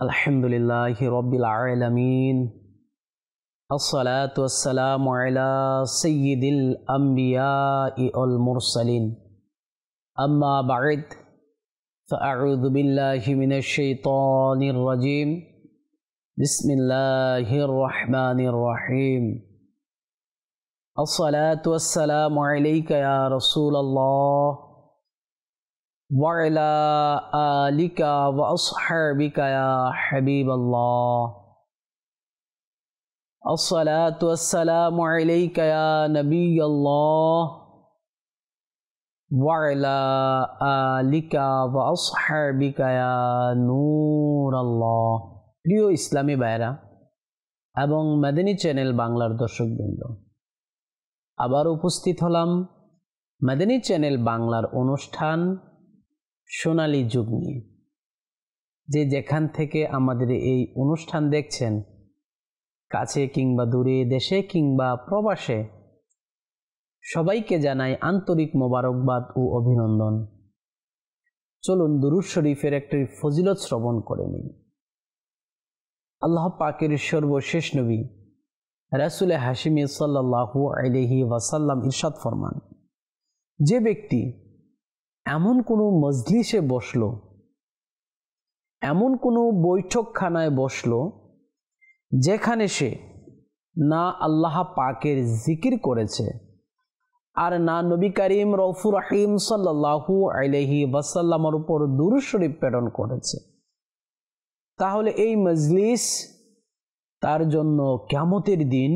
Alhamdulillahi Rabbil Alameen. As-salatu was-salamu ala Sayyidil Anbiya'i wal Mursalin. Amma ba'd. Fa'a'udhu billahi minash shaitanir rajim. Bismillahir rahmanir rahim. As-salatu was-salamu alayka ya Rasulallah. وعلى آلك وأصحابك يا حبيب الله الصلاة والسلام عليك يا نبي الله وعلى آلك وأصحابك يا نور الله প্রিয় ইসলামী ভাইরা এবং Madani channel বাংলার দর্শকবৃন্দ, আবার উপস্থিত হলাম Madani channel বাংলার অনুষ্ঠান সোনালী যুগ নিয়ে। যে যেখান থেকে আমাদের এই অনুষ্ঠান দেখছেন, কাছে কিংবা দূরে, দেশে কিংবা প্রবাসে, সবাইকে জানাই আন্তরিক মোবারকবাদ ও অভিনন্দন। চলুন দুরূদ শরীফের একটি ফজিলত শ্রবণ করে নিই। আল্লাহ পাকের সর্বশেষ নবী রাসূল হাশিমি সাল্লাল্লাহু আলাইহি ওয়াসাল্লাম ইরশাদ ফরমান, যে ব্যক্তি এমন কোনো মজলিসে বসলো, এমন কোনো বৈঠকখানায় বসলো যেখানে সে না আল্লাহ পাকের জিকির করেছে আর না নবী করিম রউফুর রহিম সাল্লাল্লাহু আলাইহি ওয়াসাল্লামের উপর দুরূদ শরীফ প্রেরণ করেছে, তাহলে এই মজলিস তার জন্য কিয়ামতের দিন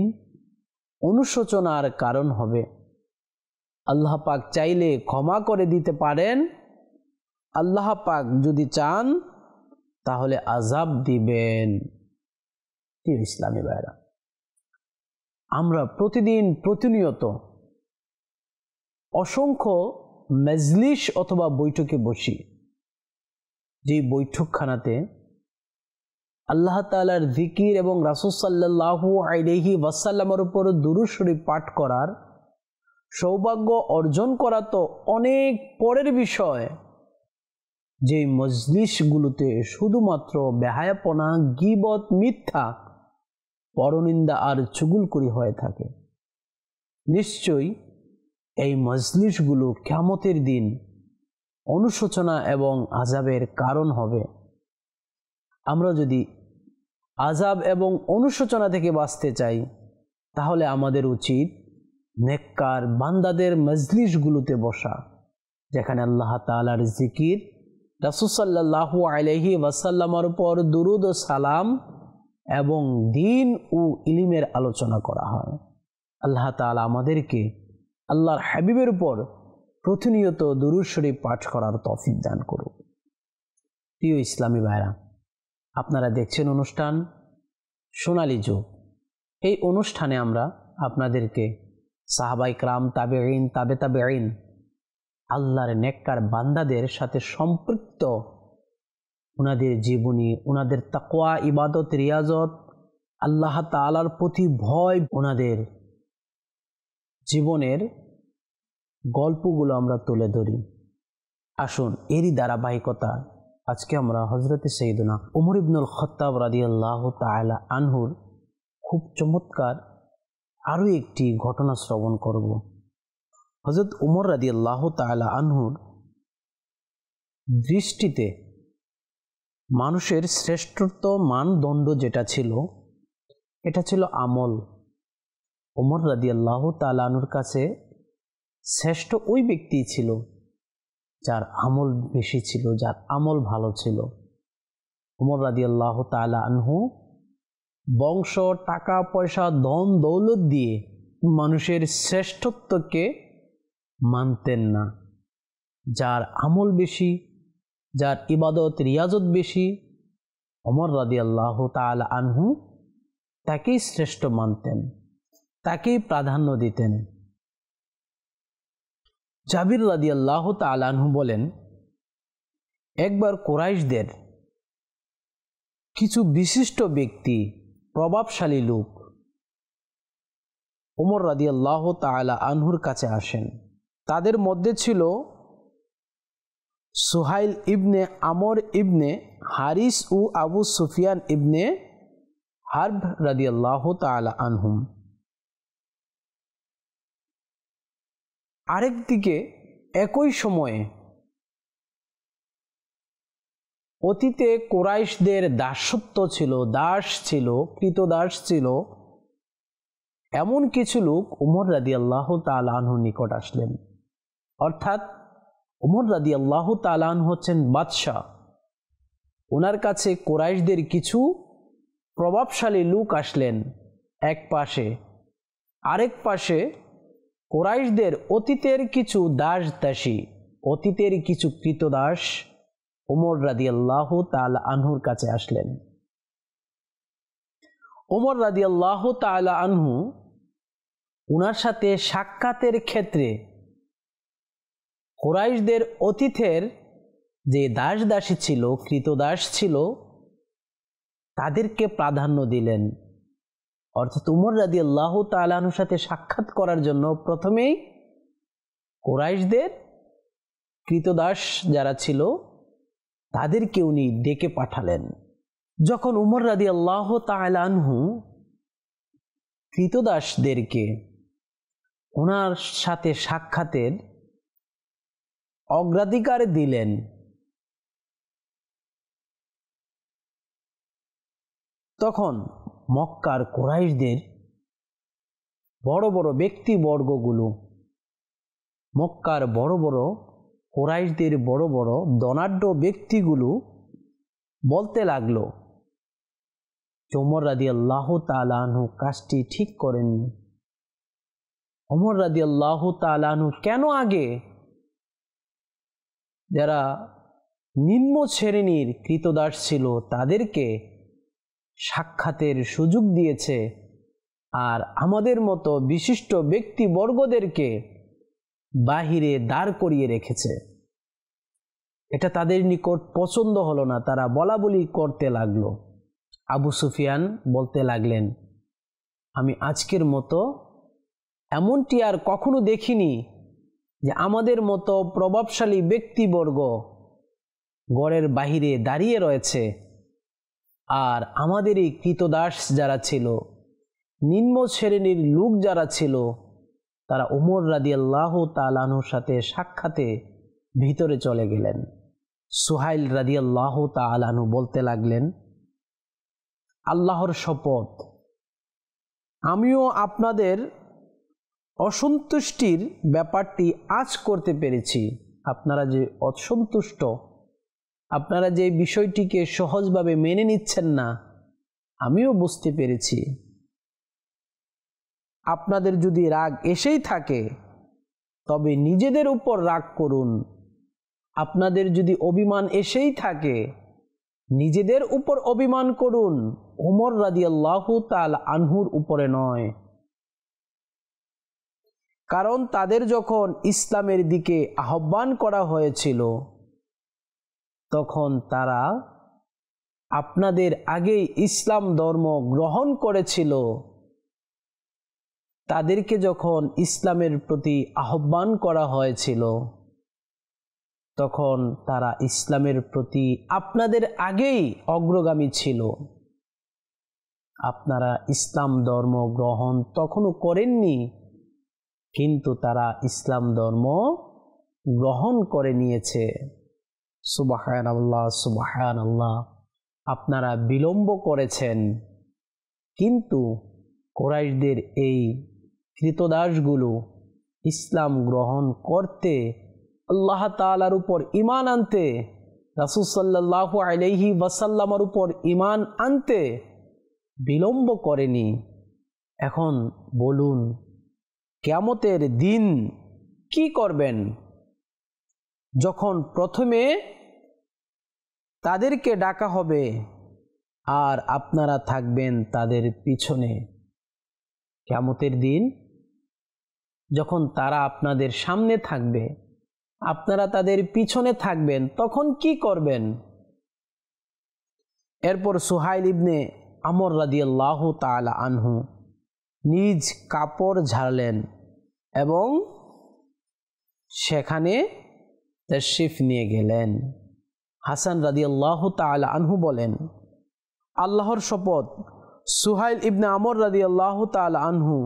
অনুশোচনার কারণ হবে। আল্লাহ পাক চাইলে ক্ষমা করে দিতে পারেন, আল্লাহ পাক যদি চান তাহলে আযাব দিবেন। ইসলামী ভাইরা, আমরা প্রতিনিয়ত অসংখ্য মজলিস অথবা বৈঠকে বসি, যে বৈঠকখানাতে আল্লাহ তাআলার জিকির এবং রাসূল সাল্লাল্লাহু আলাইহি ওয়াসাল্লামের উপর দুরূদ শরীফ পাঠ করার সৌভাগ্য অর্জন করা তো অনেক পরের বিষয়। যে মজলিসগুলোতে শুধুমাত্র বেহায়াপনা, গীবত, মিথ্যা, পরনিন্দা আর চুগলখড়ি হয়ে থাকে, নিশ্চয়ই এই মজলিসগুলো কিয়ামতের দিন অনুশোচনা এবং আযাবের কারণ হবে। আমরা যদি আযাব এবং অনুশোচনা থেকে বাঁচতে চাই, তাহলে আমাদের উচিত নেককার বান্দাদের মজলিসগুলোতে বসা, যেখানে আল্লাহ তাআলার জিকির, রাসূল সাল্লাল্লাহু আলাইহি ওয়াসাল্লামের উপর দুরূদ ও সালাম এবং দ্বীন ও ইলমের আলোচনা করা হয়। আল্লাহ তাআলা আমাদেরকে আল্লাহর হাবিবের উপর প্রতিনিয়ত দুরূদ শরীফ পাঠ করার তৌফিক দান করুন। প্রিয় ইসলামী ভাইরা, আপনারা দেখছেন অনুষ্ঠান সোনালী যুগ। এই অনুষ্ঠানে আমরা আপনাদেরকে সাহাবায়ে কেরাম, তাবেঈন, তাবেঈন, আল্লাহর নেককার বান্দাদের সাথে সম্পৃক্ত ওনাদের জীবনী, ওনাদের তাকওয়া, ইবাদত, রিয়াজত, আল্লাহ তাআলার প্রতি ভয়, ওনাদের জীবনের গল্পগুলো আমরা তুলে ধরি। আসুন এরই ধারাবাহিকতা আজকে আমরা হযরতে সাইয়েদনা ওমর ইবনুল খাত্তাব রাদিয়াল্লাহু তাআলা আনহুর খুব চমৎকার আরও একটি ঘটনা শ্রবণ করব। হযরত ওমর রাদিয়াল্লাহু তাআলা আনহুর দৃষ্টিতে মানুষের শ্রেষ্ঠত্ব মানদণ্ড যেটা ছিল, এটা ছিল আমল। ওমর রাদিয়াল্লাহু তাআলা আনহুর কাছে শ্রেষ্ঠ ওই ব্যক্তি ছিল যার আমল বেশি ছিল, যার আমল ভালো ছিল। ওমর রাদিয়াল্লাহু তাআলা আনহু বংশ, টাকা পয়সা, ধন দৌলত দিয়ে মানুষের শ্রেষ্ঠত্বকে মানতেন না। যার আমল বেশি, যার ইবাদত রিয়াজত বেশি, ওমর রাদিয়াল্লাহু তাআলা আনহু তাকেই শ্রেষ্ঠ মানতেন, তাকেই প্রাধান্য দিতেন। জাবির রাদিয়াল্লাহু তাআলা আনহু বলেন, একবার কুরাইশদের কিছু বিশিষ্ট ব্যক্তি, প্রভাবশালী লোক ওমর রাদিয়াল্লাহু তাআলা আনহুর কাছে আসেন। তাদের মধ্যে ছিল সুহাইল ইবনে আমর ইবনে হারিস ও আবু সুফিয়ান ইবনে হারব রাদিয়াল্লাহু তাআলা আনহুম। আরেকদিকে একই সময়ে অতীতে কুরাইশদের দাসত্ব ছিল, দাস ছিল, কৃতদাস ছিল, এমন কিছু লোক উমর রাদিয়াল্লাহু তাআলা আনহুর নিকট আসলেন। অর্থাৎ উমর রাদিয়াল্লাহু তাআলা আনহু হচ্ছেন বাদশাহ, ওনার কাছে কুরাইশদের কিছু প্রভাবশালী লোক আসলেন এক পাশে, আরেক পাশে কুরাইশদের অতীতের কিছু দাস দাসী, অতীতের কিছু কৃতদাস উমর রাদিয়াল্লাহু তাআলা আনহুর কাছে আসলেন। উমর রাদিয়াল্লাহু তাআলা আনহু ওনার সাথে সাক্ষাতের ক্ষেত্রে কুরাইশদের অতীতের যে দাস দাসী ছিল, কৃতদাস ছিল, তাদেরকে প্রাধান্য দিলেন। অর্থাৎ উমর রাদিয়াল্লাহু তাআলা আনহুর সাথে সাক্ষাৎ করার জন্য প্রথমেই কুরাইশদের কৃতদাস যারা ছিল তাদেরকে উনি ডেকে পাঠালেন। যখন উমর রাদিয়াল্লাহু তাআলা আনহু কৃতদাসদেরকে ওনার সাথে সাক্ষাতের অগ্রাধিকার দিলেন, তখন মক্কার কুরাইশদের বড় বড় ব্যক্তিবর্গগুলো, মক্কার বড় বড় কুরাইশদের বড় বড় ধনাঢ্য ব্যক্তিগুলো বলতে লাগলো, উমর রাদিয়াল্লাহু তাআলা আনহু কাজটি ঠিক করেননি। উমর রাদিয়াল্লাহু তাআলা আনহু কেন আগে যারা নিম্ন শ্রেণীর কৃতদাস ছিল তাদেরকে সাক্ষাতের সুযোগ দিয়েছে, আর আমাদের মতো বিশিষ্ট ব্যক্তিবর্গদেরকে বাহিরে দাঁড় করিয়ে রেখেছে? এটা তাদের নিকট পছন্দ হলো না, তারা বলাবলি করতে লাগলো। আবু সুফিয়ান বলতে লাগলেন, আমি আজকের মতো এমনটি আর কখনো দেখিনি যে আমাদের মতো প্রভাবশালী ব্যক্তিবর্গ গড়ের বাহিরে দাঁড়িয়ে রয়েছে, আর আমাদের এই কৃতদাস যারা ছিল, নিম্ন শ্রেণীর লোক যারা ছিল, তারা উমর রাদিয়াল্লাহু তাআলা আনহুর সাথে সাক্ষাতে ভিতরে চলে গেলেন। সুহাইল রাদিয়াল্লাহু তাআলা আনহু বলতে লাগলেন, আল্লাহর শপথ, আমিও আপনাদের অসন্তুষ্টির ব্যাপারটি আজ করতে পেরেছি। আপনারা যে অসন্তুষ্ট, আপনারা যে বিষয়টিকে সহজভাবে মেনে নিচ্ছেন না, আমিও বুঝতে পেরেছি। আপনাদের যদি রাগ এসেই থাকে তবে নিজেদের উপর রাগ করুন, আপনাদের যদি অভিমান এসেই থাকে নিজেদের উপর অভিমান করুন, ওমর রাদিয়াল্লাহু তাআলা আনহুর উপরে নয়। কারণ তাদের যখন ইসলামের দিকে আহ্বান করা হয়েছিল তখন তারা আপনাদের আগেই ইসলাম ধর্ম গ্রহণ করেছিল। তাদেরকে যখন ইসলামের প্রতি আহ্বান করা হয়েছিল তখন তারা ইসলামের প্রতি আপনাদের আগেই অগ্রগামী ছিল। আপনারা ইসলাম ধর্ম গ্রহণ তখনও করেননি, কিন্তু তারা ইসলাম ধর্ম গ্রহণ করে নিয়েছে। সুবহানাল্লাহ, সুবহানাল্লাহ। আপনারা বিলম্ব করেছেন, কিন্তু কুরাইশদের এই কৃতদাসগুলো ইসলাম গ্রহণ করতে, আল্লাহ তাআলার উপর ঈমান আনতে, রাসূল সাল্লাল্লাহু আলাইহি ওয়াসাল্লামের উপর ঈমান আনতে বিলম্ব করেনি। এখন বলুন, কিয়ামতের দিন কি করবেন? যখন প্রথমে তাদেরকে ডাকা হবে আর আপনারা থাকবেন তাদের পিছনে। কিয়ামতের দিন যখন তারা আপনাদের সামনে থাকবে, আপনারা তাদের পিছনে থাকবেন, তখন কি করবেন? এরপর সুহাইল ইবনে আমর রাদিয়াল্লাহু তাআলা আনহু নিজ কাপড় ঝাড়লেন এবং সেখানে তাশরিফ নিয়ে গেলেন। হাসান রাদিয়াল্লাহু তাআলা আনহু বলেন, আল্লাহর শপথ, সুহাইল ইবনে আমর রাদিয়াল্লাহু তাআলা আনহু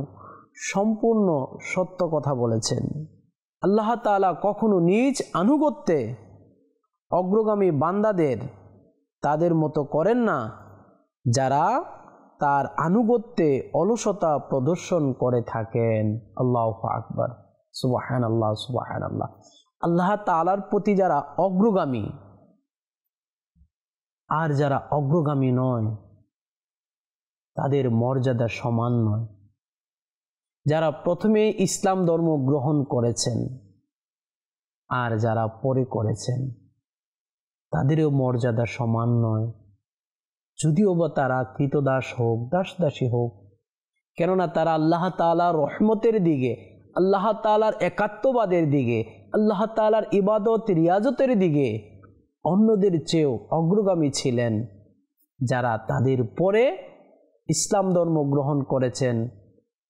সম্পূর্ণ সত্য কথা বলেছেন। আল্লাহ তাআলা কখনো নিজ আনুগত্যে অগ্রগামী বান্দাদের তাদের মতো করেন না যারা তার আনুগত্যে অলসতা প্রদর্শন করে থাকেন। আল্লাহু আকবার, সুবহানাল্লাহ, সুবহানাল্লাহ। আল্লাহ তাআলার প্রতি যারা অগ্রগামী আর যারা অগ্রগামী নয় তাদের মর্যাদা সমান নয়। যারা প্রথমে ইসলাম ধর্ম গ্রহণ করেছেন আর যারা পরে করেছেন তাদেরও মর্যাদা সমান নয়, যদিও বা তারা কৃতদাস হোক, দাসদাসী হোক। কেননা তারা আল্লাহ তাআলার রহমতের দিকে, আল্লাহ তাআলার একাত্মবাদের দিকে, আল্লাহ তাআলার ইবাদত রিয়াজতের দিকে অন্যদের চেয়েও অগ্রগামী ছিলেন যারা তাদের পরে ইসলাম ধর্ম গ্রহণ করেছেন,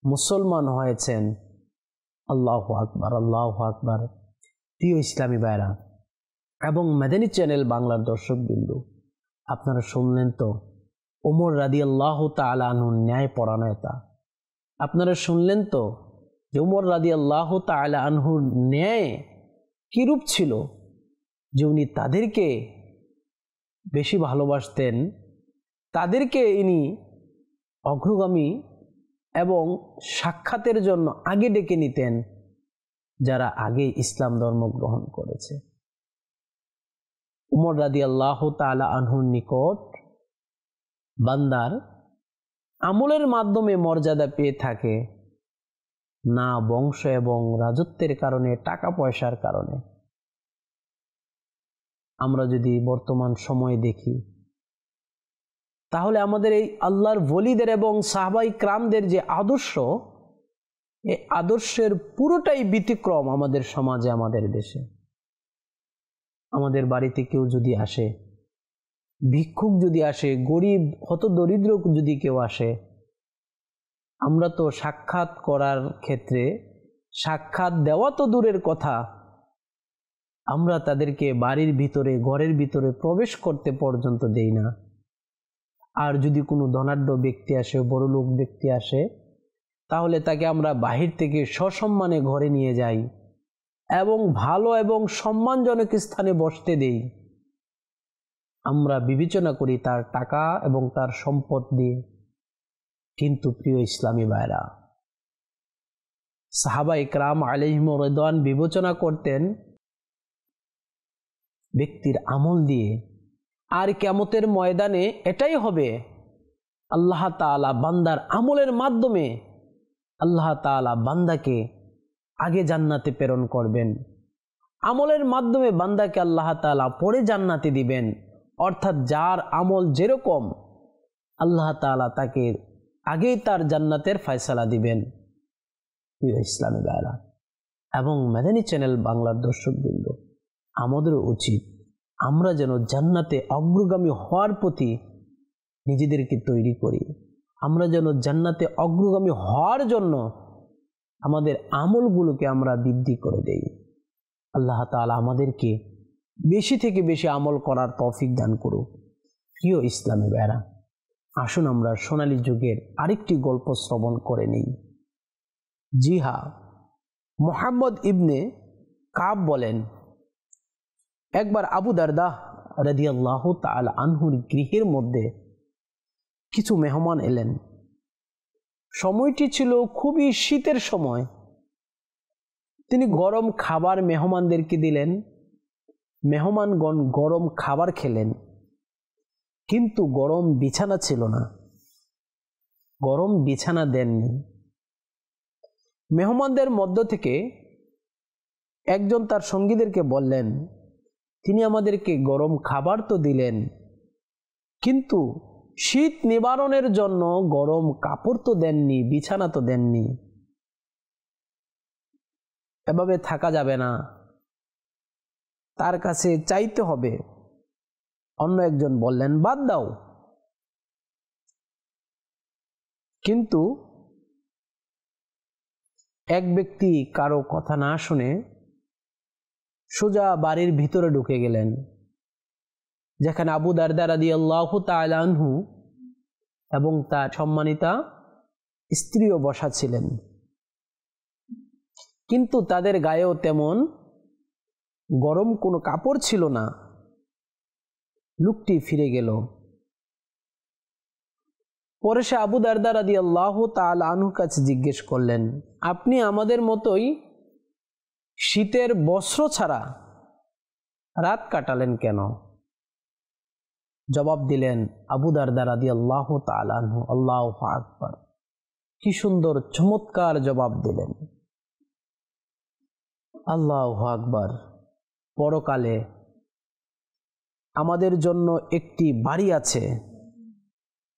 মুসলমান হয়েছেন। আল্লাহু আকবার, আল্লাহু আকবার। প্রিয় ইসলামী ভাইরা এবং মাদানী চ্যানেল বাংলার দর্শকবৃন্দু, আপনারা শুনলেন তো ওমর রাদিয়াল্লাহু তাআলা আনহুর ন্যায় পরায়ণতা। আপনারা শুনলেন তো যে ওমর রাদিয়াল্লাহু তাআলা আনহুর ন্যায় কিরূপ ছিল, যে উনি তাদেরকে বেশি ভালোবাসতেন, তাদেরকে ইনি অগ্রগামী এবং সাক্ষাতের জন্য আগে ডেকে নিতেন যারা আগে ইসলাম ধর্ম গ্রহণ করেছে। উমর রাদিয়াল্লাহু তাআলা আনহুর নিকট বান্দার আমলের মাধ্যমে মর্যাদা পেয়ে থাকে, না বংশ এবং রাজত্বের কারণে, টাকা পয়সার কারণে। আমরা যদি বর্তমান সময়ে দেখি তাহলে আমাদের এই আল্লাহর ওলিদের এবং সাহাবায়ে কিরামদের যে আদর্শ, এই আদর্শের পুরোটাই ব্যতিক্রম আমাদের সমাজে, আমাদের দেশে। আমাদের বাড়িতে কেউ যদি আসে, ভিক্ষুক যদি আসে, গরিব হতদরিদ্র যদি কেউ আসে, আমরা তো সাক্ষাৎ করার ক্ষেত্রে, সাক্ষাৎ দেওয়া তো দূরের কথা, আমরা তাদেরকে বাড়ির ভিতরে, ঘরের ভিতরে প্রবেশ করতে পর্যন্ত দেই না। আর যদি কোনো ধনাঢ্য ব্যক্তি আসে, বড়লোক ব্যক্তি আসে, তাহলে তাকে আমরা বাহির থেকে সসম্মানে ঘরে নিয়ে যাই এবং ভালো এবং সম্মানজনক স্থানে বসতে দেই। আমরা বিবেচনা করি তার টাকা এবং তার সম্পদ দিয়ে। কিন্তু প্রিয় ইসলামী ভাইরা, সাহাবায়ে কিরাম আলাইহিমুর রিদওয়ান বিবেচনা করতেন ব্যক্তির আমল দিয়ে। আর কিয়ামতের ময়দানে এটাই হবে, আল্লাহ তাআলা বান্দার আমলের মাধ্যমে আল্লাহ তাআলা বান্দাকে আগে জান্নাতে প্রেরণ করবেন, আমলের মাধ্যমে বান্দাকে আল্লাহ তাআলা পরে জান্নাতে দিবেন। অর্থাৎ যার আমল যেরকম, আল্লাহ তাআলা তাকে আগেই তার জান্নাতের ফয়সালা দিবেন। প্রিয় ইসলামী ভাইরা এবং মাদানী চ্যানেল বাংলার দর্শকবৃন্দ, আমাদের উচিত আমরা যেন জান্নাতে অগ্রগামী হওয়ার প্রতি নিজেদেরকে তৈরি করি। আমরা যেন জান্নাতে অগ্রগামী হওয়ার জন্য আমাদের আমলগুলোকে আমরা বৃদ্ধি করে দেই। আল্লাহ তাআলা আমাদেরকে বেশি থেকে বেশি আমল করার তৌফিক দান করুক। প্রিয় ইসলামী ভাইরা, আসুন আমরা সোনালী যুগের আরেকটি গল্প শ্রবণ করে নিই। জি হ্যাঁ, মুহাম্মদ ইবনে কাব বলেন, একবার আবু দারদা রাদিয়াল্লাহু তাআলা আনহুর গৃহের মধ্যে কিছু মেহমান এলেন। সময়টি ছিল খুবই শীতের সময়। তিনি গরম খাবার মেহমানদেরকে দিলেন। মেহমানগণ গরম খাবার খেলেন, কিন্তু গরম বিছানা ছিল না, গরম বিছানা দেননি। মেহমানদের মধ্য থেকে একজন তার সঙ্গীদেরকে বললেন, তিনি আমাদেরকে গরম খাবার তো দিলেন, কিন্তু শীত নিবারণের জন্য গরম কাপড় তো দেননি, বিছানা তো দেননি। এভাবে থাকা যাবে না, তার কাছে চাইতে হবে। অন্য একজন বললেন, বাদ দাও। কিন্তু এক ব্যক্তি কারো কথা না শুনে সোজা বাড়ির ভিতরে ঢুকে গেলেন, যেখানে আবু দারদা রাদিয়াল্লাহু তাআলা আনহু এবং তার সম্মানিতা স্ত্রীও বসা ছিলেন। কিন্তু তাদের গায়েও তেমন গরম কোনো কাপড় ছিল না। লোকটি ফিরে গেল। পরে সে আবু দারদা রাদিয়াল্লাহু তাআলা আনহুর কাছে জিজ্ঞেস করলেন, আপনি আমাদের মতোই শীতের বস্ত্র ছাড়া রাত কাটালেন কেন? জবাব দিলেন আবু দারদা রাদিয়াল্লাহু তাআলা আনহু, আল্লাহু আকবার, কি সুন্দর চমৎকার জবাব দিলেন। আল্লাহু আকবার। পরকালে আমাদের জন্য একটি বাড়ি আছে,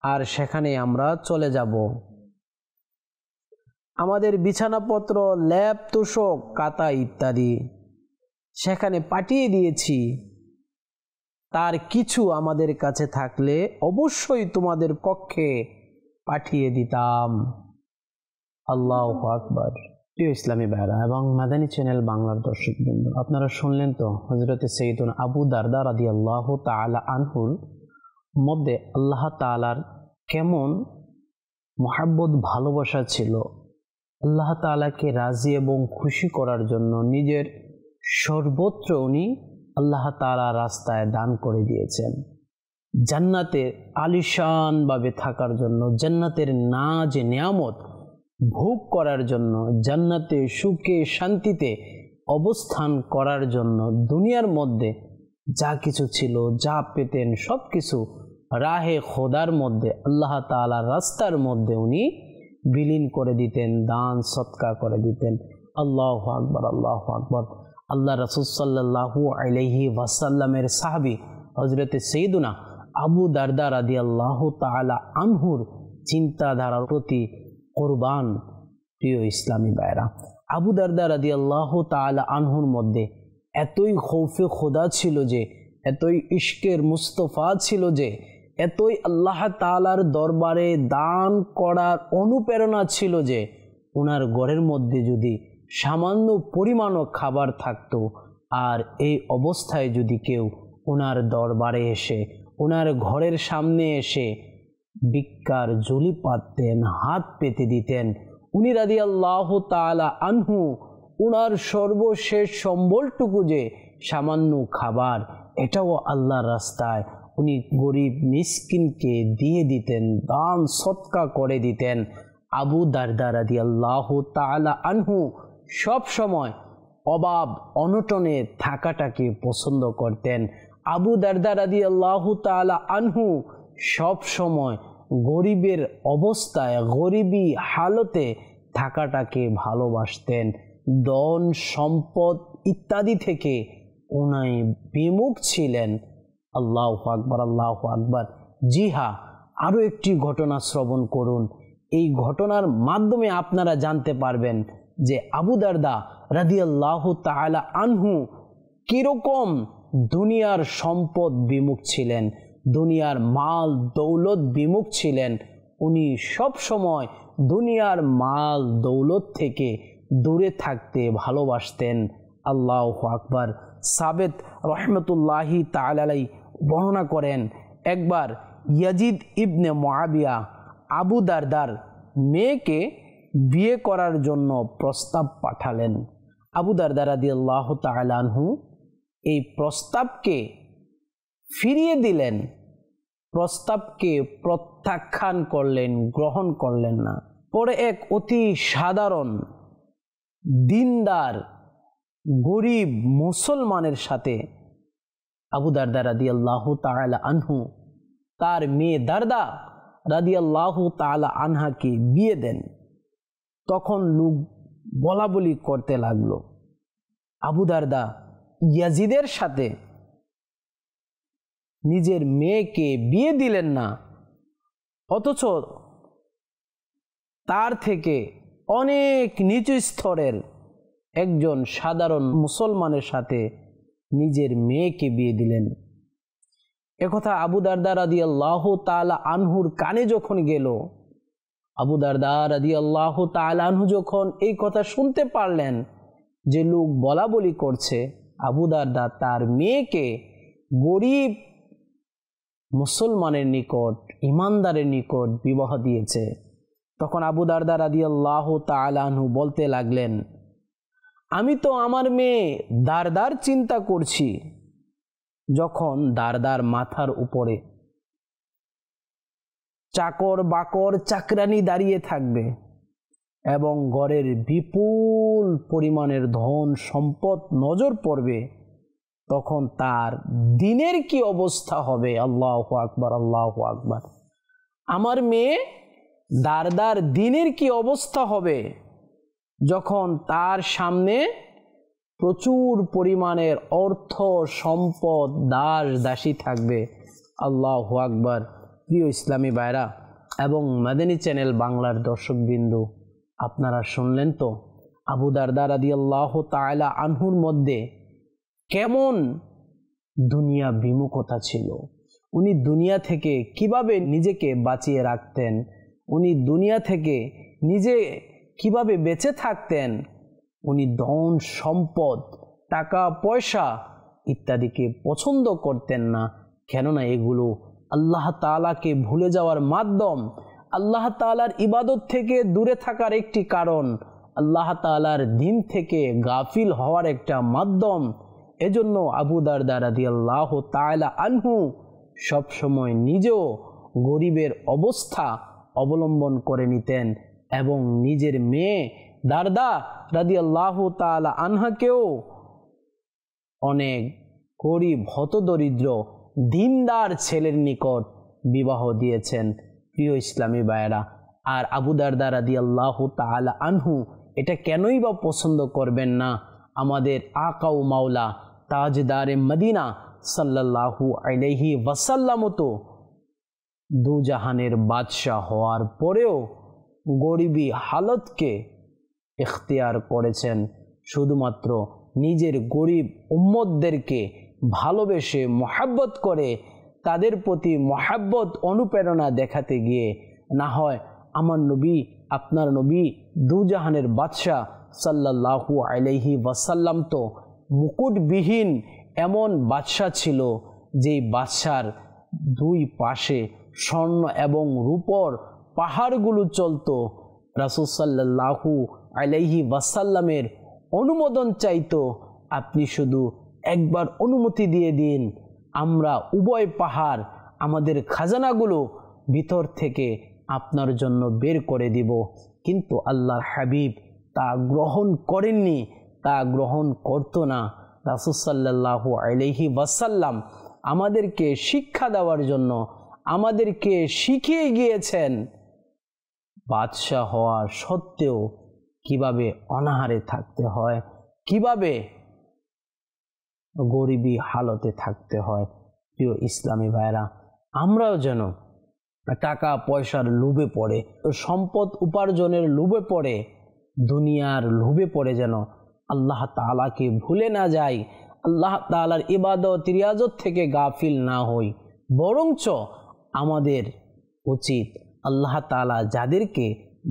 আর সেখানে আমরা চলে যাব। আমাদের বিছানাপত্র, লেপ তোশক, কাতা ইত্যাদি সেখানে পাঠিয়ে দিয়েছি। তার কিছু আমাদের কাছে থাকলে অবশ্যই তোমাদের কক্ষে পাঠিয়ে দিতাম। আল্লাহু আকবার। প্রিয় ইসলামী ভাইরা এবং মাদানী চ্যানেল বাংলার দর্শকবৃন্দ, আপনারা শুনলেন তো হযরতে সাইয়্যিদুনা আবু দারদা রাদিয়াল্লাহু তাআলা আনহুর মধ্যে আল্লাহ তাআলার কেমন মহব্বত, ভালোবাসা ছিল। আল্লাহ তাআলাকে রাজি এবং খুশি করার জন্য নিজের সর্বত্র উনি আল্লাহ তাআলার রাস্তায় দান করে দিয়েছেন। জান্নাতে আলিশানভাবে থাকার জন্য, জান্নাতের নাজ নেয়ামত ভোগ করার জন্য, জান্নাতে সুখে শান্তিতে অবস্থান করার জন্য দুনিয়ার মধ্যে যা কিছু ছিল, যা পেতেন সব কিছু রাহে খোদার মধ্যে, আল্লাহ তাআলার রাস্তার মধ্যে উনি বিলীন করে দিতেন, দান সদকা করে দিতেন। আল্লাহু আকবার, আল্লাহু আকবার। আল্লাহ রাসূল সাল্লাল্লাহু আলাইহি ওয়াসাল্লামের সাহাবী হযরতে সাইয়্যিদুনা আবু দারদা রাদিয়াল্লাহু তাআলা আনহুর চিন্তাধারার প্রতি কুরবান। প্রিয় ইসলামী ভাইরা, আবু দারদা রাদিয়াল্লাহু তাআলা আনহুর মধ্যে এতই খৌফে খোদা ছিল যে, এতই ইশকের মুস্তফা ছিল যে, এতই আল্লাহ তাআলার দরবারে দান করার অনুপ্রেরণা ছিল যে, ওনার ঘরের মধ্যে যদি সামান্য পরিমাণও খাবার থাকতো, আর এই অবস্থায় যদি কেউ ওনার দরবারে এসে, ওনার ঘরের সামনে এসে ভিক্ষার ঝুলি পাততেন, হাত পেতে দিতেন, উনি রাদিয়াল্লাহু তাআলা আনহু ওনার সর্বশেষ সম্বলটুকু যে সামান্য খাবার, এটাও আল্লাহর রাস্তায় উনি গরিব মিসকিনকে দিয়ে দিতেন, দান সদকা করে দিতেন। আবু দারদা রাদিয়াল্লাহু তাআলা আনহু সব সময় অভাব অনটনে থাকাটাকে পছন্দ করতেন। আবু দারদা রাদিয়াল্লাহু তাআলা আনহু সব সময় গরিবের অবস্থায়, গরিবী হালতে থাকাটাকে ভালোবাসতেন। ধন সম্পদ ইত্যাদি থেকে উনি বিমুখ ছিলেন। আল্লাহু আকবার, আল্লাহু আকবার। জি হ্যাঁ, আরও একটি ঘটনা শ্রবণ করুন। এই ঘটনার মাধ্যমে আপনারা জানতে পারবেন যে আবু দারদা রাদিয়াল্লাহু তাআলা আনহু কিরকম দুনিয়ার সম্পদ বিমুখ ছিলেন, দুনিয়ার মাল দৌলত বিমুখ ছিলেন। উনি সব সময় দুনিয়ার মাল দৌলত থেকে দূরে থাকতে ভালোবাসতেন। আল্লাহু আকবার। সাবেত রহমতুল্লাহি তাআলা আলাইহি বর্ণনা করেন, একবার ইয়াজিদ ইবনে মুআবিয়া আবু দারদার মেয়েকে বিয়ে করার জন্য প্রস্তাব পাঠালেন। আবু দারদা রাদিয়াল্লাহু তাআলা আনহু এই প্রস্তাবকে ফিরিয়ে দিলেন, প্রস্তাবকে প্রত্যাখ্যান করলেন, গ্রহণ করলেন না। পরে এক অতি সাধারণ দিনদার গরিব মুসলমানের সাথে আবু দারদা রাদিয়াল্লাহু তাআলা আনহু তার মেয়ে দারদা রাদিয়াল্লাহু তাআলা আনহাকে বিয়ে দেন। তখন লোক বলা বলি করতে লাগলো, আবু দারদা ইয়াজিদের সাথে নিজের মেয়েকে বিয়ে দিলেন না, অথচ তার থেকে অনেক নিচু স্তরের একজন সাধারণ মুসলমানের সাথে নিজের মেয়েকে বিয়ে দিলেন। একথা আবু দারদা রাদিয়াল্লাহু তাআলা আনহুর কানে যখন গেল, আবু দারদা রাদিয়াল্লাহু তাআলা আনহু যখন এই কথা শুনতে পারলেন যে লোক বলা বলি করছে, আবু দারদা তার মেয়েকে গরিব মুসলমানের নিকট, ইমানদারের নিকট বিবাহ দিয়েছে। তখন আবু দারদা রাদিয়াল্লাহু তাআলা আনহু বলতে লাগলেন, আমি তো আমার মেয়ে দারদার চিন্তা করছি। যখন দারদার মাথার উপরে চাকর বাকর চাকরানি দাঁড়িয়ে থাকবে এবং ঘরের বিপুল পরিমাণের ধন সম্পদ নজর পড়বে, তখন তার দিনের কি অবস্থা হবে? আল্লাহু আকবার, আল্লাহু আকবার। আমার মেয়ে দারদার দিনের কি অবস্থা হবে যখন তার সামনে প্রচুর পরিমাণের অর্থ সম্পদ দাস দাসী থাকবে? আল্লাহু আকবার। প্রিয় ইসলামী ভাইরা এবং মাদানী চ্যানেল বাংলার দর্শকবৃন্দু, আপনারা শুনলেন তো আবু দারদা রাদিয়াল্লাহু তাআলা আনহুর মধ্যে কেমন দুনিয়া বিমুখতা ছিল। উনি দুনিয়া থেকে কিভাবে নিজেকে বাঁচিয়ে রাখতেন, উনি দুনিয়া থেকে নিজে কিভাবে বেঁচে থাকতেন। উনি ধন সম্পদ, টাকা পয়সা ইত্যাদিকে পছন্দ করতেন না, কেননা এগুলো আল্লাহ তাআলাকে ভুলে যাওয়ার মাধ্যম, আল্লাহ তাআলার ইবাদত থেকে দূরে থাকার একটি কারণ, আল্লাহ তাআলার দিন থেকে গাফিল হওয়ার একটা মাধ্যম। এজন্য আবু দারদা রাদিয়াল্লাহু তাআলা আনহু সবসময় নিজেও গরিবের অবস্থা অবলম্বন করে নিতেন এবং নিজের মেয়ে দারদা রাদিয়াল্লাহু তাআলা আনহাকেও অনেক গরিব হতদরিদ্র দিনদার ছেলের নিকট বিবাহ দিয়েছেন। প্রিয় ইসলামী ভাইয়েরা, আর আবু দারদা রাদিয়াল্লাহু তাআলা আনহু এটা কেনই বা পছন্দ করবেন না? আমাদের আকা ও মাওলা তাজদারে মদিনা সাল্লাল্লাহু আলাইহি ওয়াসাল্লাম তো দু জাহানের বাদশাহ হওয়ার পরেও গরিবী হালতকে ইখতিয়ার করেছেন শুধুমাত্র নিজের গরিব উম্মতদেরকে ভালোবেসে মহব্বত করে তাদের প্রতি মহব্বত অনুপ্রেরণা দেখাতে গিয়ে। না হয় আমার নবী, আপনার নবী দুজাহানের বাদশাহ সাল্লাল্লাহু আলাইহি ওয়াসাল্লাম তো মুকুটবিহীন এমন বাদশাহ ছিল যেই বাদশার দুই পাশে স্বর্ণ এবং রূপর পাহাড়গুলো চলতো। রাসূল সাল্লাল্লাহু আলাইহি ওয়াসাল্লামের অনুমোদন চাইতো, আপনি শুধু একবার অনুমতি দিয়ে দিন, আমরা উভয় পাহাড় আমাদের খাজানাগুলো ভিতর থেকে আপনার জন্য বের করে দিব। কিন্তু আল্লাহর হাবিব তা গ্রহণ করেননি, তা গ্রহণ করতো না। রাসূল সাল্লাল্লাহু আলাইহি ওয়াসাল্লাম আমাদেরকে শিক্ষা দেওয়ার জন্য আমাদেরকে শিখিয়ে গিয়েছেন বাদশাহ হওয়ার সত্ত্বেও কিভাবে অনাহারে থাকতে হয়, কিভাবে গরিবী হালতে থাকতে হয়। প্রিয় ইসলামী ভাইরা, আমরাও যেন টাকা পয়সার লোভে পড়ে, সম্পদ উপার্জনের লোভে পড়ে, দুনিয়ার লোভে পড়ে যেন আল্লাহ তাআলাকে ভুলে না যাই, আল্লাহ তাআলার ইবাদত রিয়াজত থেকে গাফিল না হই। বরঞ্চ আমাদের উচিত আল্লাহ তাআলা যাদেরকে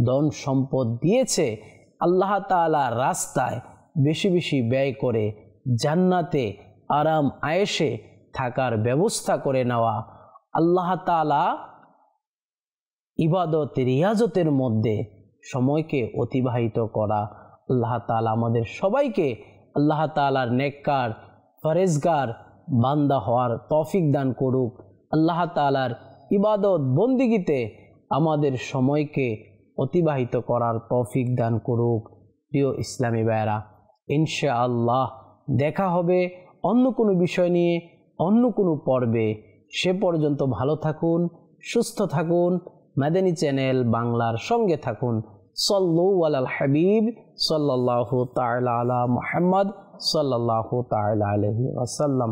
ধন সম্পদ দিয়েছে আল্লাহ তাআলার রাস্তায় বেশি বেশি ব্যয় করে জান্নাতে আরাম আয়েশে থাকার ব্যবস্থা করে নেওয়া, আল্লাহ তাআলা ইবাদত রিয়াজতের মধ্যে সময়কে অতিবাহিত করা। আল্লাহ তাআলা আমাদের সবাইকে আল্লাহ তাআলার নেককার ফরেজগার বান্দা হওয়ার তৌফিক দান করুক। আল্লাহ তাআলার ইবাদত বন্দিগিতে আমাদের সময়কে অতিবাহিত করার তৌফিক দান করুক। প্রিয় ইসলামী ভাইয়েরা, ইনশাআল্লাহ দেখা হবে অন্য কোনো বিষয় নিয়ে অন্য কোনো পর্বে। সে পর্যন্ত ভালো থাকুন, সুস্থ থাকুন, মাদানী চ্যানেল বাংলার সঙ্গে থাকুন। সাল্লু আলাল হাবিব সাল্লাল্লাহু তাআলা আলা মুহাম্মদ সাল্লাল্লাহু তাআলা আলাইহি ওয়াসাল্লাম।